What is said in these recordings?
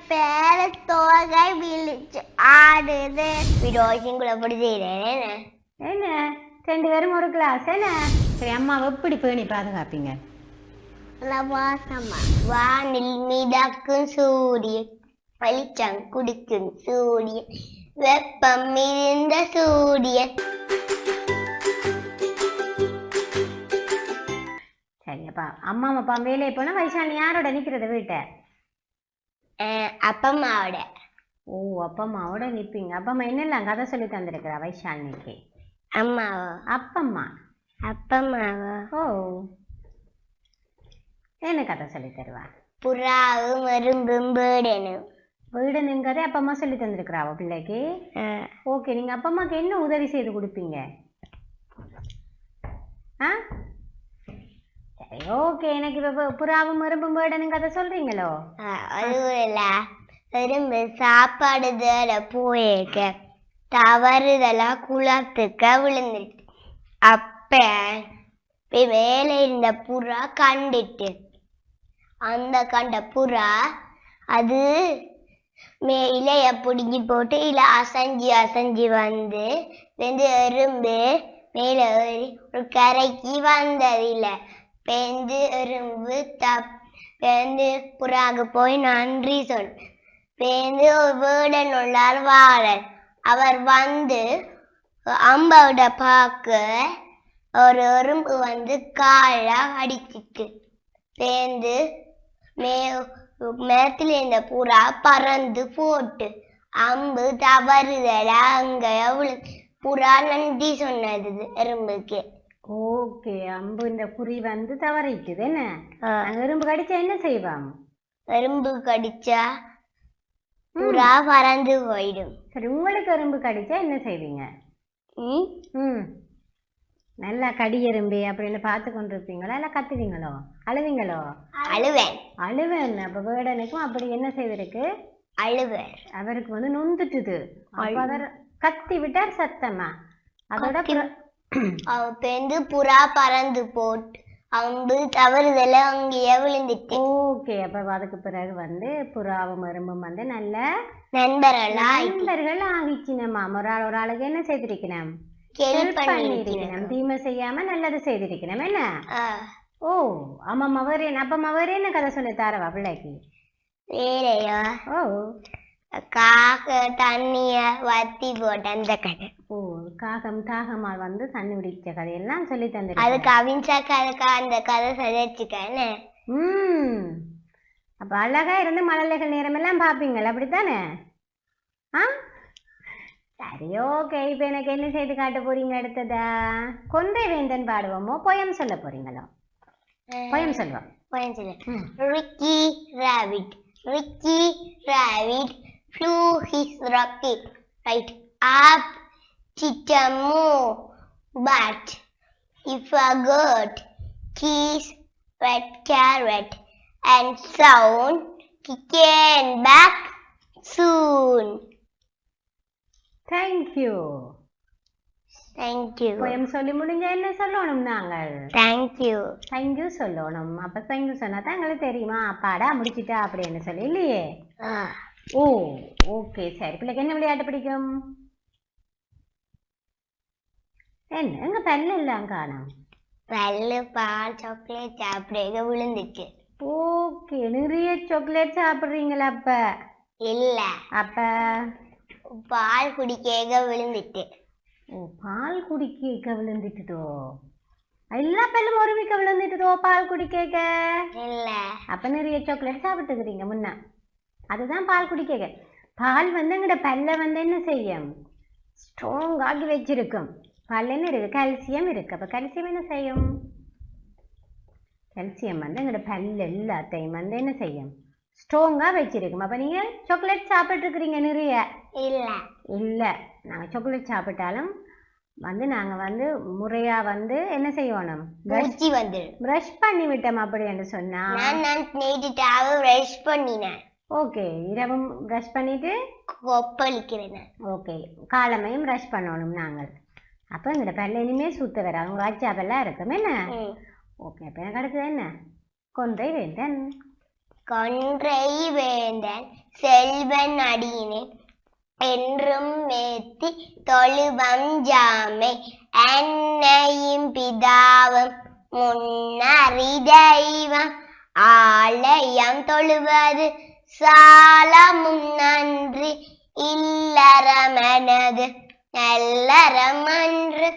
பேர தோகை விழிச்சு ஆடுது. விரோசிங்குள்ள அப்படி செய்யறேன். என்ன 2 பேரும் ஒரு கிளாஸ் என்ன? சரி, அம்மாவை எப்படி பேணி பாதுகாப்பீங்க? வானில் மிதக்கும் சூரியன், வெளிச்சம் குடிக்கும் சூரியன், வெப்பம் மிகுந்த சூரியன். சரிப்பா, அம்மா அப்பா வேலையை போனா வைஷாலி யாரோட நிக்கிறது வீட்டை? அப்பம்மாவோட. ஓ, அப்பம்மாவோட நிப்பீங்க. அப்பம்மா என்னெல்லாம் கதை சொல்லி தந்திருக்கிறா வைஷாலினிக்கு? அம்மாவோ? அப்பம்மா. அப்பம்மாவோ? ஓ, என்ன கதை சொல்லி தருவா? புறாவும் எறும்பும் வீடனும். வீடனும் கதை அப்பம்மா சொல்லி தந்திருக்கிறாவோ பிள்ளைக்கு? ஓகே, நீங்க அப்பம்மாக்கு என்ன உதவி செய்து கொடுப்பீங்க? சரி, ஓகே. எனக்கு இப்ப புறாவும் எறும்பும் வீடனும் கதை சொல்றீங்களோ? அதுல எறும்பு சாப்பாடு தேட போயிருக்க தவறுதலா குளத்துக்க விழுந்துட்டு, அப்ப மேல இருந்த புறா கண்டுட்டு, அந்த கண்ட புறா அது இலைய பிடுங்கி போட்டு இல அசைஞ்சி அசைஞ்சி வந்து எறும்பு மேல ஏறி ஒரு கரைக்கு வந்ததில்லை. பேந்து எறும்பு பேந்து புறாக்கு போய் நன்றி சொல். பேந்து வீடன் உள்ளார் வாழன். அவர் வந்து அம்பாவோட பார்க்க ஒரு எறும்பு வந்து கால அடிச்சிட்டு பேந்து மேத்துல இருந்த புறா பறந்து போட்டு அம்பு தவறுதல அங்க புறா நன்றி சொன்னது எறும்புக்கு. ஓகே, அம்பு இந்த குறி வந்து தவறிட்டுது என்ன? எறும்பு கடிச்சா என்ன செய்வாங்க? எறும்பு கடிச்சா புறா பறந்து போயிடும். சரி, உங்களுக்கு எறும்பு கடிச்சா என்ன செய்வீங்க? நல்லா கடி எறும்பு அப்படின்னு பார்த்து கொண்டு இருப்பீங்களா, இல்ல கத்துவீங்களோ, அழுவீங்களோ? அழுவேன். அழுவேன். அப்ப வேடனுக்கும் அப்படி என்ன செய்திருக்கு? அழுவேன். அவருக்கு வந்து நொந்துட்டுது. அவர் கத்தி விட்டார் சத்தமா. அதோட பேந்து புறா பறந்து போட்டு அம்பு தவறுதல அங்கேயே விழுந்துட்டு. ஓகே, அப்ப அதுக்கு பிறகு வந்து புறாவும் எறும்பும் வந்து நல்ல நண்பர்கள் ஆகிச்சினமா. ஒரு ஆளுக்கு என்ன செய்திருக்கணும்? பண்ணிருக்கணும். தீமை செய்யாம நல்லது செய்திருக்கணும் என்ன? ஓ, ஆமாம்மா. வேற என்ன? அப்பம்மா வேற என்ன கதை சொல்லி தாரவா பிள்ளைக்கு? வேறையா? ஓ, காக தண்ணிய வத்தி போட்ட அந்த கதை. ஓ, காகம் தாகமா வந்து தண்ணி குடிச்ச கதையெல்லாம் சொல்லி தந்து. அதுக்கு அவிஞ்சா கதைக்கா அந்த கதை சதைச்சுக்கன்னு. அப்ப அழகா இருந்து மழலைகள் நேரம் எல்லாம் பாப்பீங்களா, அப்படித்தானே? சரி, ஓகே. இப்ப எனக்கு என்ன செய்து காட்ட போறீங்க? அடுத்ததா கொன்றை வேந்தன் பாடுவோமோ போயம் சொல்ல போறீங்களோ? போயம் சொல்லுவோம். போயம் சொல்ல. Ricky Rabbit, Ricky Rabbit flew his rocket right up Chitamoo, but he forgot his red carrot and sound he came back soon. Thank you. Thank you. Poem சொல்லி முடிஞ்சா என்ன சொல்லணும் நாங்கள்? Thank you. Thank you சொல்லணும். அப்ப thank you சொன்னா தான் எங்களுக்கு தெரியுமா அப்பாடா முடிச்சிட்டா அப்படின்னு சொல்லி, இல்லையே? ஓ, ஓகே. சரி, பிள்ளைக்கு என்ன விளையாட்டு பிடிக்கும்? என்ன எங்க பல்லு எல்லாம் காணும்? பல்லு பால் சாக்லேட் சாப்பிட விழுந்துச்சு. ஓகே, நிறைய சாக்லேட் சாப்பிடுறீங்களா? அப்ப இல்ல, அப்ப பால் குடிக்க விழுந்துட்டு. ஓ, பால் குடிக்க விழுந்துட்டுதோ? எல்லா பல்லும் ஒருமிக்க விழுந்துட்டுதோ பால் குடிக்க? இல்ல. அப்ப நிறைய சாக்லேட் சாப்பிட்டுக்கிறீங்க முன்ன, அதுதான் பால் குடிக்க. பால் வந்து எங்கட பல்ல வந்து என்ன செய்யும்? ஸ்ட்ராங் ஆகி வச்சிருக்கும். பால் என்ன இருக்கு? கால்சியம் இருக்கு. அப்ப கால்சியம் என்ன செய்யும்? கால்சியம் வந்து எங்கட பல்ல எல்லாத்தையும் வந்து என்ன செய்யும்? ஸ்ட்ராங்கா வச்சிருக்கும். அப்ப நீங்க சாக்லேட் சாப்பிட்டு இருக்கிறீங்க நிறைய? இல்ல. இல்ல, நாங்க சாக்லேட் சாப்பிட்டாலும் வந்து நாங்க வந்து முறையா வந்து என்ன செய்யணும் பூச்சி வந்துடும். ப்ரஷ் பண்ணி விட்டோம் அப்படி என்று சொன்னா நான் நேற்று டாவை ப்ரஷ் பண்ணினேன். ஓகே இரவும் ப்ரஷ் பண்ணிட்டு கொப்பளிக்கிறேன். ஓகே காலமையும் ப்ரஷ் பண்ணணும் நாங்கள். அப்போ எங்கட பல்ல இனிமே சுத்த வர அவங்க வச்சா பல்லாம் இருக்கும் என்ன. ஓகே அப்போ எனக்கு அடுத்தது என்ன கொன்றை வேந்தன். கொன்றை வேந்தன் செல்வன் அடியினை என்றும் மேத்தி தொழுவம் ஜாமை அன்னையும் பிதாவும் முன்னறி தெய்வம் ஆலயம் தொழுவது சாலமும் நன்றி இல்லறமனது நல்லறமன்று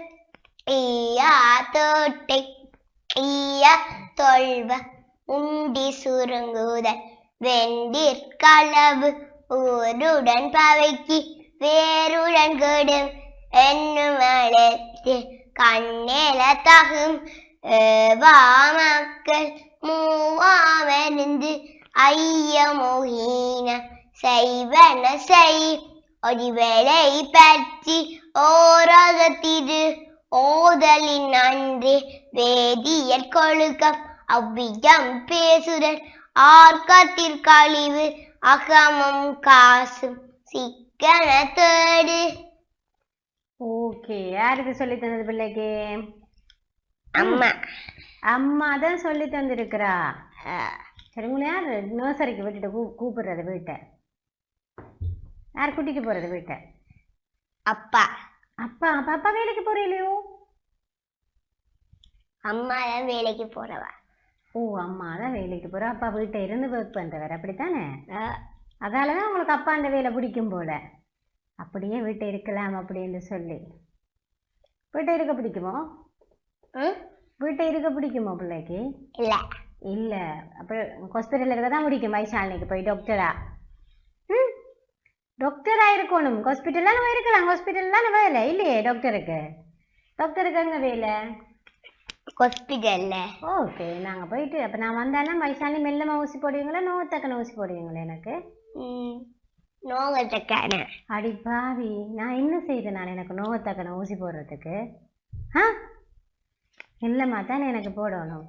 ஈயா தோட்டை ஈயா தொல்வ உண்டி சுருங்குதல் வெண்டிற்களவு ஊருடன் பவைக்கு வேருடன் கெடும் என்னும் கண்ணேல தகும் மக்கள் மூவாமருந்து ஐயமோகீன செய்வன செய் ஒருவேளை பற்றி ஓரகத்திரு ஓதலின் நன்றி வேதியற் கொழுக்கம் அவ்வியம் பேசுதல் ஆர்க்கத்திற் கழிவு அகமும் காசும் சிக்கன தேடு. ஓகே யாருக்கு சொல்லி தந்தது பிள்ளைக்கு? அம்மா. அம்மா தான் சொல்லி தந்திருக்கிறா. சரி உங்களை யார் நர்சரிக்கு விட்டுட்டு கூப்பிடுறது வீட்டை? யார் குட்டிக்கு போறது வீட்டை? அப்பா. அப்பா அப்பா அப்பா வேலைக்கு போறீங்களோ? அம்மா தான் வேலைக்கு போறவா. ஓ அம்மா தான் வேலைக்கு போற, அப்பா வீட்டை இருந்து ஒர்க் பண்றவர் அப்படித்தானே? அதாலதான் உங்களுக்கு அப்பா அந்த வேலை பிடிக்கும் போல. அப்படியே வீட்டை இருக்கலாம் அப்படின்னு சொல்லி. வீட்டை இருக்க பிடிக்குமோ? வீட்டை இருக்க பிடிக்குமோ பிள்ளைக்கு? இல்ல இல்ல அப்ப ஹாஸ்பிட்டல்ல இருக்க தான் பிடிக்கும். வைஷாலினிக்கு போய் டாக்டரா டாக்டரா இருக்கணும். ஹாஸ்பிட்டல்ல நம்ம இருக்கலாம். ஹாஸ்பிட்டல்ல நம்ம வேலை இல்லையே டாக்டருக்கு. டாக்டருக்கு அங்க வேலை ஹாஸ்பிட்டல்ல. ஓகே நாங்க போயிட்டு அப்ப நான் வந்தாலும் வைஷாலி மெல்லமா ஊசி போடுவீங்களா நோத்தக்கன ஊசி போடுவீங்களா? எனக்கு நோவத்தக்கான. அடி பாவி நான் என்ன செய்தேன் நான் எனக்கு நோவத்தக்கன ஊசி போடுறதுக்கு? ஆ இல்லம்மா தானே எனக்கு போடணும்.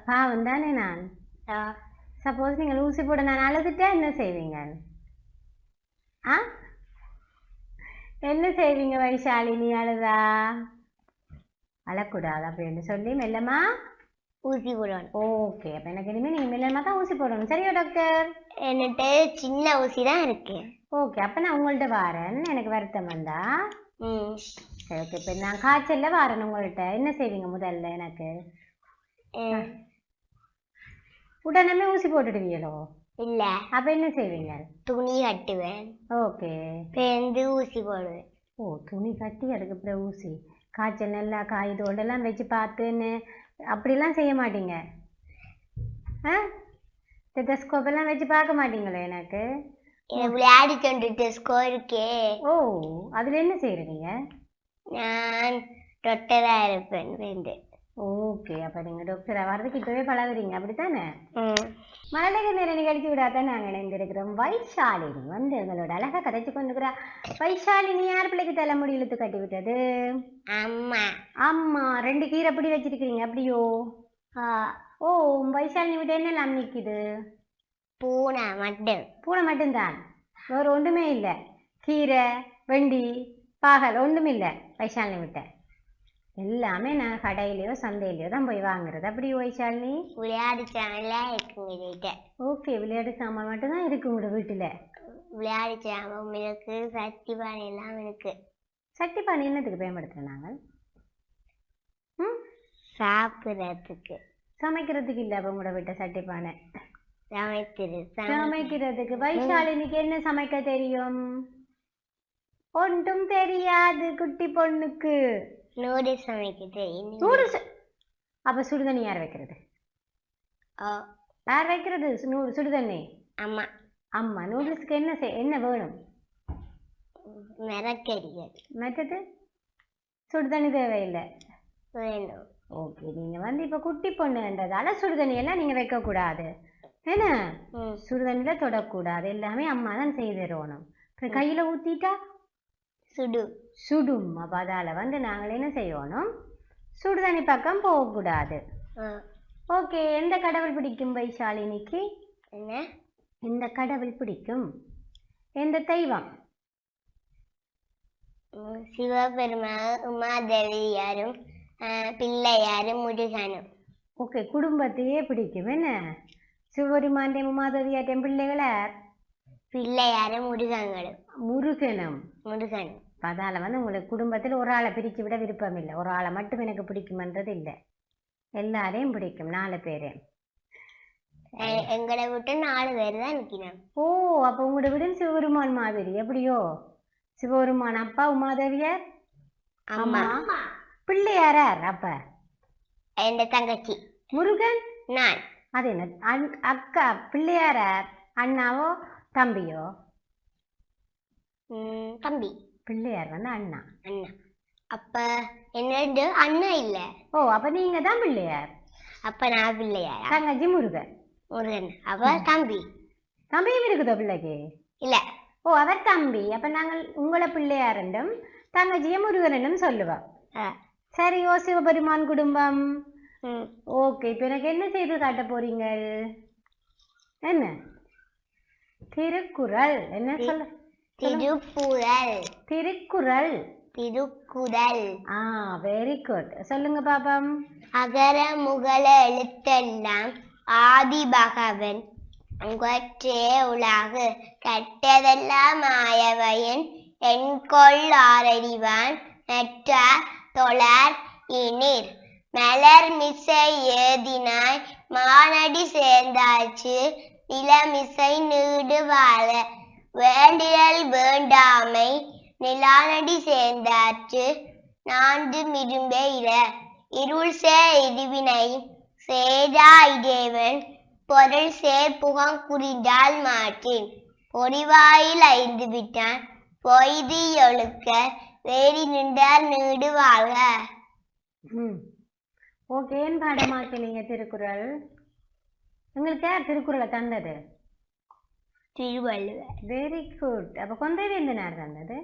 பாவம் தானே நான். சப்போஸ் நீங்கள் ஊசி போட நான் அழுதுட்டா என்ன செய்வீங்க? ஆ என்ன செய்வீங்க வைஷாலினி அழுதா? அழக்கூடாது அப்படின்னு சொல்லி மெல்லமா ஊசி போடணும். ஓகே அப்ப எனக்கு இனிமே நீங்க மெல்லமா தான் ஊசி போடணும். சரியா டாக்டர்? என்கிட்ட சின்ன ஊசி தான் இருக்கு. ஓகே அப்ப நான் உங்கள்ட்ட வாரேன். எனக்கு வருத்தம் வந்தா சரி ஓகே இப்ப நான் காய்ச்சல்ல வாரேன் உங்கள்ட்ட. என்ன செய்வீங்க முதல்ல? எனக்கு உடனே ஊசி போட்டுடுவீங்களோ? இல்ல. அப்ப என்ன செய்வீங்க? துணி கட்டுவேன். ஓகே பேருந்து ஊசி போடுவேன். ஓ துணி கட்டி அதுக்கு அப்புறம் ஊசி. காய்ச்சல் நல்லா காய்தோடெல்லாம் வச்சு பார்த்துன்னு அப்படிலாம் செய்ய மாட்டீங்க? டெஸ்கோப் எல்லாம் வச்சு பார்க்க மாட்டீங்களோ? எனக்கு விளையாடி கொண்டு டெஸ்கோ இருக்கே. ஓ அதுல என்ன செய்யறீங்க? நான் டாக்டரா இருப்பேன் வேண்டு. ஓகே அப்ப நீங்க டாக்டரா வர்றதுக்கு இப்பவே பழகுறீங்க அப்படித்தானே? மழலைகள் நேர நிகழ்ச்சி விடாதான் நாங்க இணைந்திருக்கிறோம். வைஷாலினி வந்து எங்களோட அழகா கதைச்சு கொண்டுக்கிறா. வைஷாலினி யார் பிள்ளைக்கு தலைமுடி இழுத்து கட்டி விட்டது? அம்மா. அம்மா 2 கீரை பிடி வச்சிருக்கீங்க அப்படியோ? ஓ வைஷாலினி விட்டு என்னெல்லாம் நிக்குது? பூனை மட்டும். பூனை மட்டும்தான், வேற ஒன்றுமே இல்லை. கீரை வெண்டி பாகல் ஒன்றும் இல்லை வைஷாலினி விட்ட. எல்லாமே நான் கடையிலையோ சந்தையிலையோ தான் போய் வாங்குறது. அப்படி வைஷாலினி? விளையாடு சாமான்லாம் இருக்குங்க. ஓகே விளையாட்டு சாமான் மட்டும்தான் இருக்கு உங்களோட வீட்டுல? விளையாடு சாமான் இருக்கு, சட்டி பானை எல்லாம் இருக்கு. சட்டி பானை என்னத்துக்கு பயன்படுத்துறோம் நாங்கள்? சாப்பிட்றதுக்கு. சமைக்கிறதுக்கு இல்லை. அப்ப உங்களோட வீட்டை சட்டி பானை சமைக்கிறதுக்கு. வைஷாலினிக்கு என்ன சமைக்க தெரியும்? ஒன்றும் தெரியாது குட்டி பொண்ணுக்கு. நூடுல்ஸ் சமைக்க தெரியும். நூடுல்ஸ்? அப்ப சுடுதண்ணி யார் வைக்கிறது? யார் வைக்கிறது சுடுதண்ணி? அம்மா. அம்மா. நூடுல்ஸ்க்கு என்ன வேணும்? மிளகறிகள். மற்றது சுடுதண்ணி தேவையில்லை வேணும். ஓகே நீங்க வந்து இப்ப குட்டி பொண்ணுன்றதால சுடுதண்ணி எல்லாம் நீங்க வைக்க கூடாது என்ன? சுடுதண்ணில தொடக்கூடாது. எல்லாமே அம்மா தான் செய்து தரணும். கையில ஊத்திட்டா சுடும். அப்ப அதால நாங்கள் என்ன செய்யணும், சுடுதண்ணி பக்கம் போகக்கூடாது. ஓகே, எந்த கடவுள் பிடிக்கும் வைஷாலினிக்கு? என்ன எந்த கடவுள் பிடிக்கும்? எந்த தெய்வம்? சிவபெருமான், உமாதேவியாரும், பிள்ளையாரும், முருகனும். ஓகே, குடும்பத்தையே பிடிக்கும். என்ன சிவபெருமான் உமாதேவியாட்டம் பிள்ளைகள? பிள்ளையாரும் முருகங்களும். முருகனும். அதால உங்களுக்கு குடும்பத்தில் ஒரு ஆளை பிரிச்சு விட விருப்பம் இல்லை. ஒரு ஆளை மட்டும் எனக்கு பிடிக்கும்ன்றது இல்லை, எல்லாரையும் பிடிக்கும். 4 பேரு. எங்களை விட்டு 4 பேர் தான் நிற்கிறோம். ஓ, அப்ப உங்களோட விட சிவபெருமான் மாதிரி. எப்படியோ சிவபெருமான் அப்பா, உமாதேவியார் அம்மா, பிள்ளையாரார் அப்ப என் தங்கச்சி, முருகன் நான். அது என்ன அக்கா? பிள்ளையாரார் அண்ணாவோ தம்பியோ? தம்பி. பிள்ளையார் அண்ணா. அப்ப என்ன அண்ணா இல்ல. ஓ, அப்ப நீங்க தான் பிள்ளையார். அப்ப நான் பிள்ளையார். தங்கச்சி முருகன். அப்ப தம்பி. தம்பியும் இருக்குதோ பிள்ளைக்கு? இல்ல. ஓ, அவர் தம்பி. அப்ப நாங்கள் உங்களை பிள்ளையார் என்றும் தங்கச்சிய முருகன் என்றும் சொல்லுவோம். சரி, ஓ சிவபெருமான் குடும்பம். ஓகே, இப்ப எனக்கு என்ன செய்து காட்ட போறீங்க? என்ன? திருக்குறள். என்ன சொல்ல? திருக்குறள். Very good. சொல்லுங்க பாப்பம். அகர முகல எழுத்தெல்லாம் ஆதி பகவன் உங்கற்றே உலகு கட்டதெல்லாம் ஆயவையன் என்கொள் ஆரறிவான் நற்றார் தொழார் இனிர் மலர் மிசை ஏதினாய் மானடி சேர்ந்தாச்சு நிலமிசை நீடு வாழ வேண்டியல் வேண்டாமை நிலானடி சேர்ந்தாச்சு நான்கு மிரும்பே இர இருள் சேர் இருவினை சேதா இதேவன் பொருள் சேர் புகம் குறிந்தால் மாட்டேன் பொறிவாயில் 5 விட்டான் பொய்தி ஒழுக்க வேடி நின்றார் நீடு வாழ்க. ஓகே, ஏன் பாடமாக்கினீங்க திருக்குறள்? உங்களுக்கு யார் திருக்குறளை தந்தது? திருவள்ளுவர். Very good. அப்ப கொந்தேவி எந்த நேரம் தந்தது?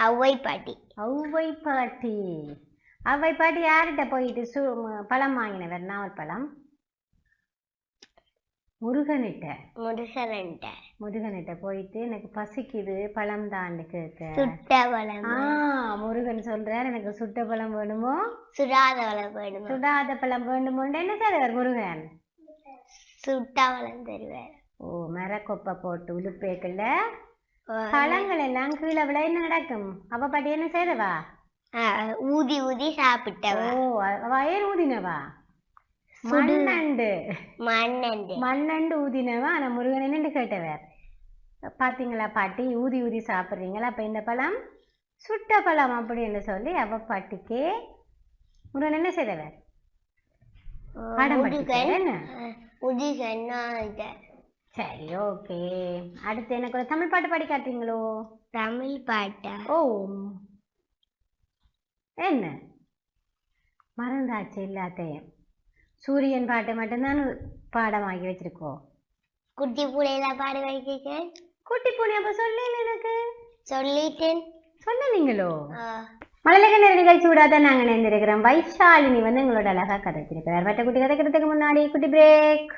ஔவை பாட்டி. ஔவை பாட்டி. ஔவை பாட்டி யார்கிட்ட போயிட்டு பழம் வாங்கினவர்? நாவல் பழம். முருகனிட்ட போயிட்டு எனக்கு பசிக்குது பழம் தான்னு கேட்க. முருகன் சொல்றார், எனக்கு சுட்ட பழம் வேணுமோ சுடாத பழம் வேணுமோ? என்ன செய்வார் முருகன்? சுட்டா பழம் தருவார். ஓ, மரக்கொப்பை போட்டு உளுப்பேக்கல பழங்கள் எல்லாம் கீழே விளை நடக்கும். அவ பாட்டி என்ன செய்தவா? ஊதி ஊதி சாப்பிட்டவா. ஓ, வயர் ஊதினவா? மண்ணண்டு ஊதினவா. ஆனா முருகன் என்னன்னு கேட்டவர், பாத்தீங்களா பாட்டி ஊதி ஊதி சாப்பிடுறீங்களா, அப்ப இந்த பழம் சுட்ட பழம் அப்படின்னு சொல்லி அவ பாட்டிக்கே முருகன் என்ன செய்தவர்? சரி, ஓகே. அடுத்து எனக்கு ஒரு தமிழ் பாட்டு பாடி காட்டுறீங்களோ? தமிழ் பாட்டா? ஓ, என்ன மறந்தாச்சு எல்லாத்தையும். சூரியன் பாட்டு மட்டும்தான் பாடமாகி வச்சிருக்கோம். குட்டி பூனையில பாட வைக்கிறேன். குட்டி பூனை அப்ப சொல்லல, எனக்கு சொல்லிட்டேன். சொன்னீங்களோ? மழலைகள் நிகழ்ச்சி விடாத நாங்க நினைந்திருக்கிறோம். வைஷாலினி எங்களோட அழகா கதைச்சிருக்கிறார். வட்ட குட்டி கதைக்கிறதுக்கு முன்னாடி குட்டி பிரேக்.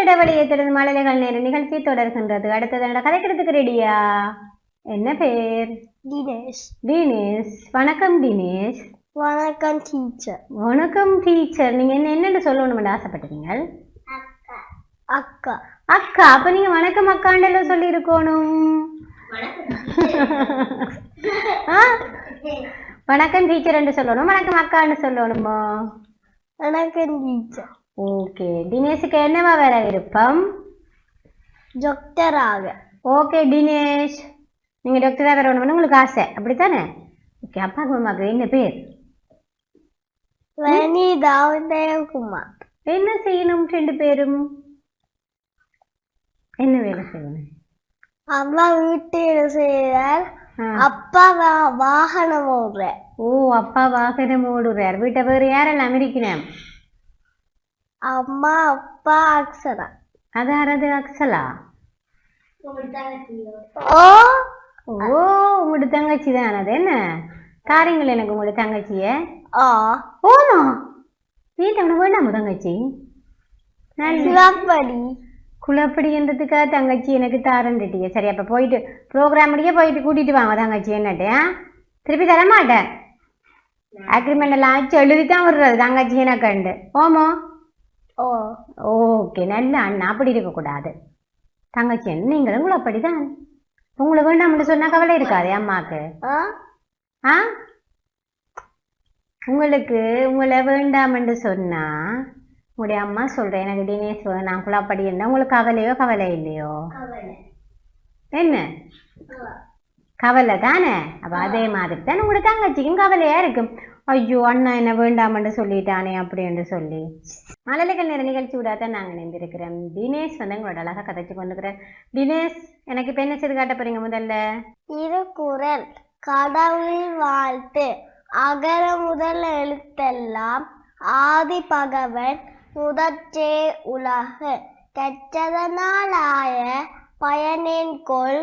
இடைவெளியை தொடர்ந்து மழலைகள் நேர நிகழ்ச்சி தொடர்கின்றது. அடுத்தது கதைக்கிறதுக்கு ரெடியா? என்ன பேர்? தினேஷ். தினேஷ், வணக்கம் தினேஷ். வணக்கம் டீச்சர். வணக்கம் டீச்சர். நீங்க என்னன்னு சொல்லணும்னு ஆசைப்பட்டீங்க? அக்கா. அக்கா, அப்ப நீங்க வணக்கம் அக்காண்டல சொல்லி இருக்கணும். வணக்கம் டீச்சர் என்று சொல்லணும், வணக்கம் அக்கான்னு சொல்லணுமா? வணக்கம் டீச்சர். ஓகே, தினேஷுக்கு என்னவா வேற விருப்பம்? டாக்டராக. ஓகே தினேஷ், நீங்க டாக்டரா வரணும்னு உங்களுக்கு ஆசை அப்படித்தானே? ஓகே, அப்பாவுக்கு அம்மாவுக்கு என்ன பேர்? வனிதா உதயகுமார். என்ன செய்யணும் 2 பேரும்? என்ன வேலை செய்யணும்? அம்மா வீட்டு செய்தார், அப்பா வாகனம் ஓடுற. ஓ, அப்பா வாகனம் ஓடுறார். வீட்டை வேறு யாரெல்லாம் இருக்கிறேன்? அம்மா, அப்பா, அக்ஷரா. அதாரது அக்ஷலா? ஓ ஓ, உங்களோட தங்கச்சி தான். அது என்ன காரியங்கள் எனக்கு உங்களோட தங்கச்சிய? ஓமா வீட்டை வேண்டாம தங்கச்சி? குளப்படி. குளப்படின்றதுக்காக தங்கச்சி எனக்கு தாரண்டிட்டிய. சரி, அப்ப போயிட்டு ப்ரோக்ராம் முடிய போயிட்டு கூட்டிட்டு வாங்க தங்கச்சி. என்னட்டு திருப்பி தர மாட்டேன். அக்ரிமெண்ட் எல்லாம் ஆச்சு எழுதித்தான் விடுறது தங்கச்சி எனக்கு. ஓமோ? ஓ ஓகே, நல்ல அண்ணா. அப்படி இருக்கக்கூடாது தங்கச்சி. நீங்களும் குளப்படிதான். உங்களை வேண்டாம்னு சொன்னா கவலை இருக்காது அம்மாக்கு. உங்களுக்கு உங்களை வேண்டாம்னு சொன்னா உங்களுடைய அம்மா சொல்றேன் எனக்கு தினேஷ் நான் குளப்படி என்ன உங்களுக்கு கவலையோ கவலை இல்லையோ? என்ன கவலை தானே? அப்ப அதே மாதிரி தான் உங்களோட தங்கச்சிக்கும் கவலையா இருக்கும். ஐயோ, அண்ணா என்ன வேண்டாமன்னு சொல்லிட்டானே அப்படின்னு சொல்லி. மழலைகள் நேர நிகழ்ச்சி விடாதான் நாங்கள் நினைந்திருக்கிறோம். தினேஷ் வந்து எங்களோட அழகா கதைச்சு கொண்டுக்கிறேன். தினேஷ், எனக்கு இப்ப என்ன செய்து காட்ட போறீங்க? முதல்ல திருக்குறள். கடவுளின் வாழ்த்து. அகர முதல் எழுத்தெல்லாம் ஆதி பகவன் முதற்றே உலகு. கற்றதனாலாய பயனேன்கொள்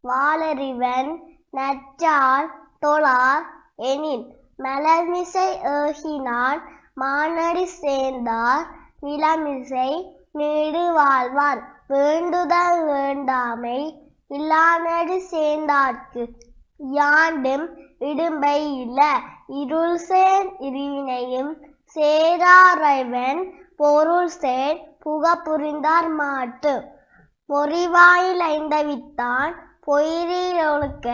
வாளறிவன் நற்றால் தொழார் எனின். மலர்மிசை ஏகினான் மானடி சேர்ந்தார் நிலமிசை நீடு வாழ்வார். வேண்டுதல் வேண்டாமை இல்லானடி சேர்ந்தார்க்கு யாண்டும் இடும்பை இல்ல. இருள் சேர் இருவினையும் சேராரைவன் பொருள் சேர் புக புரிந்தார் மாட்டு. பொறிவாயில் ஐந்தவித்தான் பொய்ரொழுக்க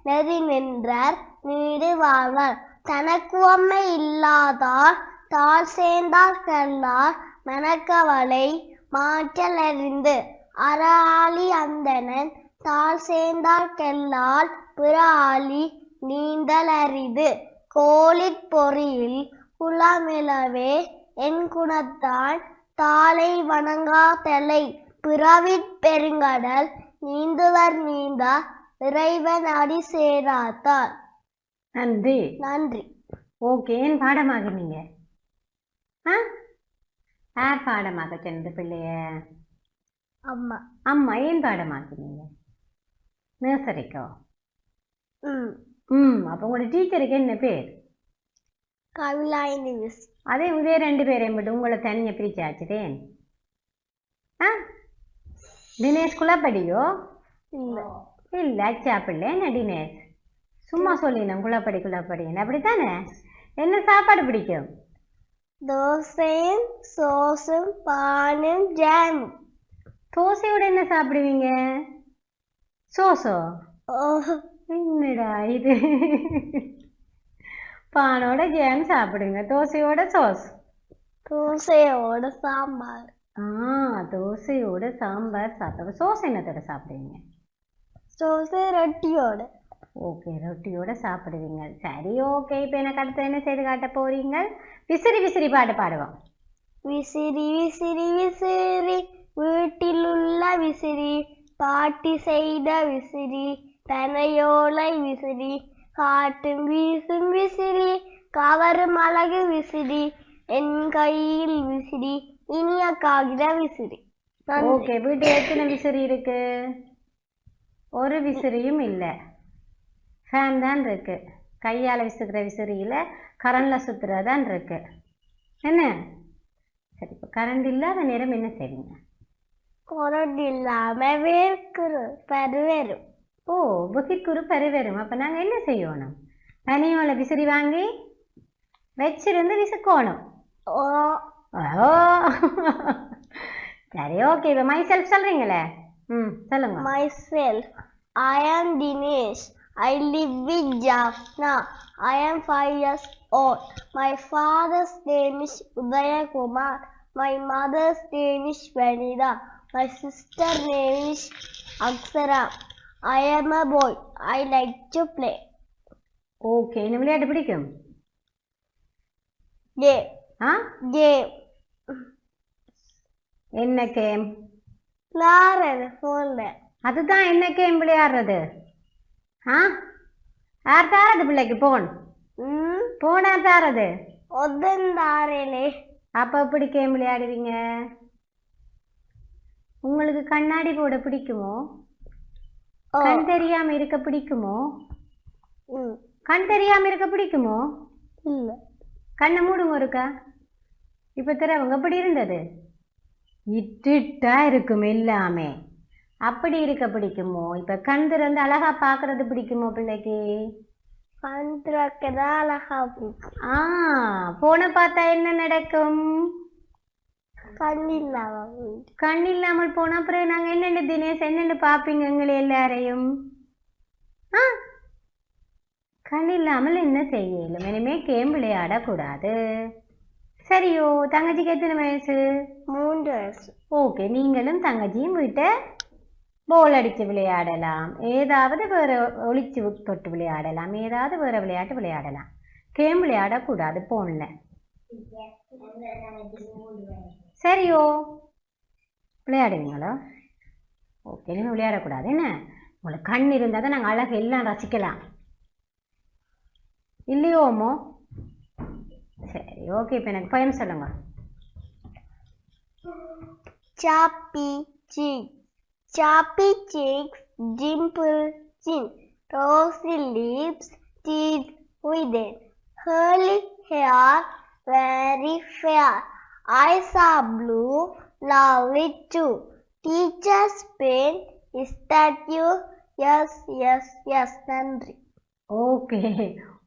நெறி நின்றார் நீடு வாழ்வார். தனக்குவமை இல்லாதார் தாழ் சேர்ந்தார் கல்லார் மனக்கவலை மாற்றல் அறிந்து. அறாளி அந்தணன் தாழ் சேர்ந்தார் கெல்லால் பிற ஆளி நீந்தல் அரிது. கோளிற் பொறியில் குளமிழவே என் குணத்தான் தாளை வணங்கா தலை. பிறவிற் பெருங்கடல் நீந்துவர் நீந்தா இறைவன் அடி சேராத்தார். நன்றி. நன்றி. ஓகே, ஏன் பாடமாகினீங்க? யார் பாடமாக சென்று பிள்ளைய? அம்மா. அம்மா ஏன் பாடமாக்கினீங்க? நர்சரிக்கோ? அப்போ உங்களோட டீச்சருக்கு என்ன பேர்? கவிலாயினி மிஸ். அதே இதே 2 பேரையும் மட்டும் உங்களை தனியாக பிரிச்சாச்சுதேன். தினேஷ் குளப்படியோ? இல்லை, அச்சா பிள்ளை என்ன தினேஷ்? சும்மா சொல்லினோம் குளப்படி குளப்படின்னு, அப்படித்தானே? என்ன சாப்பாடு பிடிக்கும்? தோசையும் சோசும் பானும் ஜாமும். தோசையோட என்ன சாப்பிடுவீங்க? சோசோ? என்னடா இது? பானோட ஜாம் சாப்பிடுங்க, தோசையோட சோஸ். தோசையோட சாம்பார். தோசையோட சாம்பார் சாப்பிடுங்க. சோஸ் என்னத்தோட சாப்பிடுவீங்க? தோசை ரொட்டியோட. ஓகே, ரொட்டியோட சாப்பிடுவீங்க. சரி, ஓகே. இப்போ எனக்கு அடுத்து என்ன செய்து காட்ட போறீங்க? விசிறி விசிறி பாட்டு பாடுவோம். விசிறி விசிறி விசிறி வீட்டில் உள்ள விசிறி பாட்டி செய்த விசிறி தனையோலை விசிறி காட்டும் வீசும் விசிறி கவரும் அழகு விசிறி என் கையில் விசிறி இனிய காகித விசிறி. ஓகே, வீட்டில் எத்தனை விசிறி இருக்கு? ஒரு விசிறியும் இல்லை. ஃபேன் தான் இருக்கு. கையால் விசுக்கிற விசிறியில் கரண்டில் சுற்றுறதான் இருக்கு. என்ன? சரி, இப்போ கரண்ட் இல்லாத நேரம் என்ன செய்வீங்க? கரண்ட் இல்லாமல் வேர்க்குரு பருவரும். ஓ, புகிக்குரு பருவரும். அப்போ நாங்கள் என்ன செய்யணும்? பனியோல விசிறி வாங்கி வச்சிருந்து விசுக்கணும். ஓ, சரி, ஓகே. இப்போ மை செல்ஃப் சொல்றீங்களே? சொல்லுங்க. My self. I am Dinesh. I live with Jaffna. I am 5 years old. My father's name is Udaya Kumar. My mother's name is Vanida. My sister's name is Akshara. I am a boy. I like to play. Okay என்ன விளையாட்டு பிடிக்கும்? Game. ஆ Game. என்ன game? விளையாடுறது போன்ல. அதுதான் என்ன game விளையாடுறது? ஆ யார் தாரது பிள்ளைக்கு போன்? போனா தாரது? ஒதன் தாரேலே. அப்ப எப்படி கேம் விளையாடுவீங்க? உங்களுக்கு கண்ணாடி போட பிடிக்குமோ? கண் தெரியாம இருக்க பிடிக்குமோ? கண் தெரியாம இருக்க பிடிக்குமோ? இல்ல. கண்ணை மூடுங்க இருக்கா. இப்ப திறவங்க எப்படி இருந்தது? இட்டுட்டா இருக்கும் எல்லாமே. அப்படி இருக்க பிடிக்குமோ? இப்ப கண் திறந்து அழகா பாக்குறது பிடிக்குமோ பிள்ளைக்கு? கண் திறக்கதான் அழகா பிடிக்கும். போன பார்த்தா என்ன நடக்கும்? கண் இல்லாமல் போன அப்புறம் நாங்க என்னென்ன தினேஷ் என்னென்ன பாப்பீங்க எங்களை எல்லாரையும்? கண் இல்லாமல் என்ன செய்யலும். இனிமே கேம் விளையாடக்கூடாது. சரியோ? தங்கச்சிக்கு எத்தனை வயசு? 3 வயசு. ஓகே, நீங்களும் தங்கச்சியும் வீட்டை போல் அடிச்சு விளையாடலாம். ஏதாவது வேற ஒளிச்சு தொட்டு விளையாடலாம். ஏதாவது வேற விளையாட்டு விளையாடலாம். கேம் விளையாடக்கூடாது போன்ல. சரியோ? விளையாடுவீங்களோ? ஓகே, நீங்க விளையாடக்கூடாது. என்ன உங்களுக்கு கண் இருந்தால் தான் நாங்கள் அழகு எல்லாம் ரசிக்கலாம். இல்லையோமோ? சரி, ஓகே. இப்போ எனக்கு பயம் சொல்லுங்க. Choppy cheeks, choppy cheeks, dimple chin, rosy lips, teeth within, curly hair, very fair, eyes are blue, lovely too. Teacher's pen, is that you? Yes, yes, yes, நன்றி. ஓகே,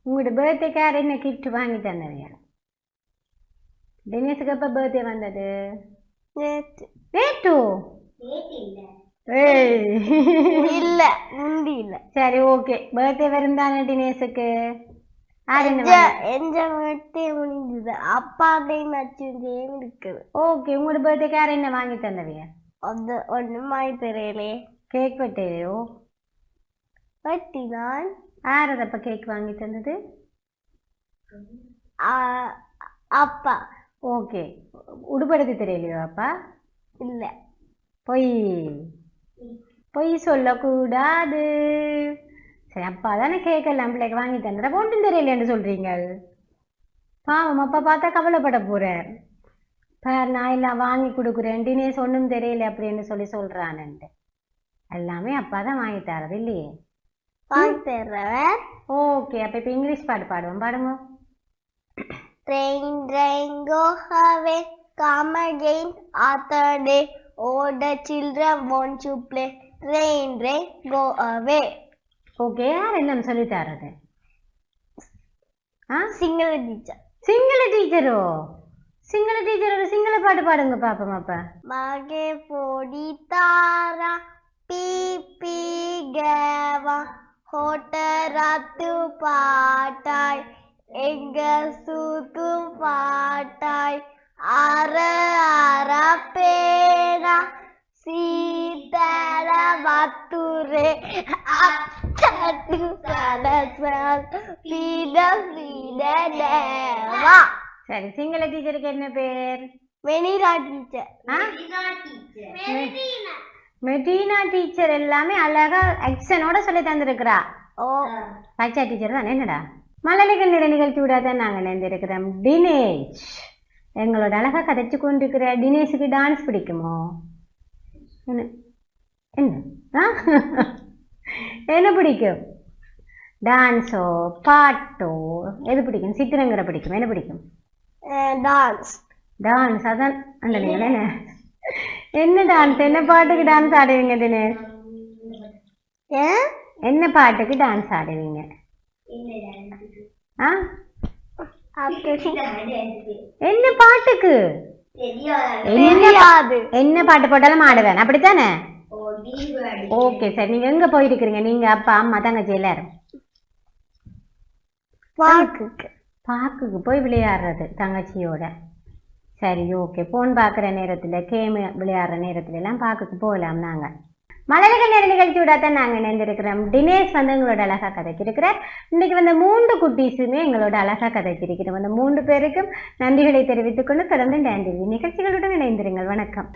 உங்களோட பர்த்டேக்கு யார் என்ன கிஃப்ட் வாங்கி தந்தவங்க? தினேஷுக்கு எப்போ பர்த்டே வந்தது? நேத்து. நேத்து? இல்ல, முந்தி இல்ல. சரி, ஓகே. பர்த்டே வருந்தானே தினேஷுக்கு? எந்த பர்த்டே முடிஞ்சது? அப்பாட்டையும் நச்சும் இருக்குது. ஓகே, உங்களோட பர்த்டேக்கு யார் என்ன வாங்கி தந்தவங்க? அது ஒண்ணுமாய் தெரியலே. கேக் வெட்டையோ? வெட்டினான். யார் அதப்ப கேக் வாங்கி தந்தது? அப்பா. ஓகே, உடுப்படுத்தி தெரியலையோ அப்பா? இல்ல. பொய் சொல்லக்கூடாது. சரி, அப்பா தானே கேக் எல்லாம் பிள்ளைக்கு வாங்கி தந்தா ஒன்றும் தெரியலைன்னு சொல்றீங்க. பாவம், அப்பா பார்த்தா கவலைப்பட போறேன். பார், நான் எல்லாம் வாங்கி கொடுக்குறேன், தினேஷ் ஒன்றும் தெரியல அப்படின்னு சொல்றான்ட்டு. எல்லாமே அப்பா தான் வாங்கி தரது இல்லையே? ஓகே, அப்ப இப்ப இங்கிலீஷ் பாட்டு பாடுவோம். பாடுங்க. Rain, rain, go away, come again other day. All the children want to play. Rain, rain, go away. Okay, யார் என்ன சொல்லி தரது? சிங்கள டீச்சர். சிங்கள டீச்சரோ? சிங்கள டீச்சர் ஒரு சிங்கள பாட்டு பாடுங்க பாப்போம். அப்ப மகே போடி தாரா பீ பீ கேவா ஹோட்டராத்து பாட்டாய் எங்க சூத்து பாட்டாய் அர அர பேரா சீதர வத்துரே அச்சட்டு சரஸ்வல் பீட பீட தேவா. சரி, சிங்கள டீச்சருக்கு என்ன பேர்? மெனிரா டீச்சர். மெடினா டீச்சர் எல்லாமே அழகா ஆக்சனோட சொல்லி தந்திருக்கிறா. பச்சா டீச்சர் தான். என்னடா மழலைகள் நிற நிகழ்ச்சி விடாதான் நாங்கள் நினைந்திருக்கிறோம். தினேஷ் எங்களோட அழகா கதைச்சு கொண்டிருக்கிற தினேஷுக்கு டான்ஸ் பிடிக்குமோ? என்ன பிடிக்கும்? டான்ஸோ பாட்டோ எது பிடிக்கும்? சித்திரங்கிற பிடிக்கும். என்ன பிடிக்கும்? டான்ஸ். டான்ஸ் அதான் அந்த நீங்கள் என்ன என்ன டான்ஸ்? என்ன பாட்டுக்கு டான்ஸ் ஆடுவீங்க தினேஷ்? என்ன பாட்டுக்கு டான்ஸ் ஆடுவீங்க? என்ன பாட்டுக்கு? என்ன பாட்டு போட்டாலும் ஆடுவேன், அப்படித்தானே? ஓகே, சரி. நீங்க எங்க போயிருக்கிறீங்க? நீங்க அப்பா அம்மா தங்கச்சி எல்லாரும்? பார்க்குக்கு போய் விளையாடுறது தங்கச்சியோட. சரி, ஓகே. போன் பார்க்குற நேரத்தில் கேம் விளையாடுற நேரத்துல எல்லாம் பார்க்குக்கு போகலாம். நாங்கள் மலர்கள் நேர நிகழ்ச்சியோட தான் நாங்கள் இணைந்திருக்கிறோம். தினேஷ் வந்து எங்களோட அழகா கதைச்சிருக்கிறார். இன்னைக்கு வந்து 3 குட்டீஸுமே எங்களோட அழகா கதைச்சிருக்கிறோம். அந்த 3 பேருக்கும் நன்றிகளை தெரிவித்துக் கொண்டு தொடர்ந்து நிகழ்ச்சிகளுடன் இணைந்திருங்கள். வணக்கம்.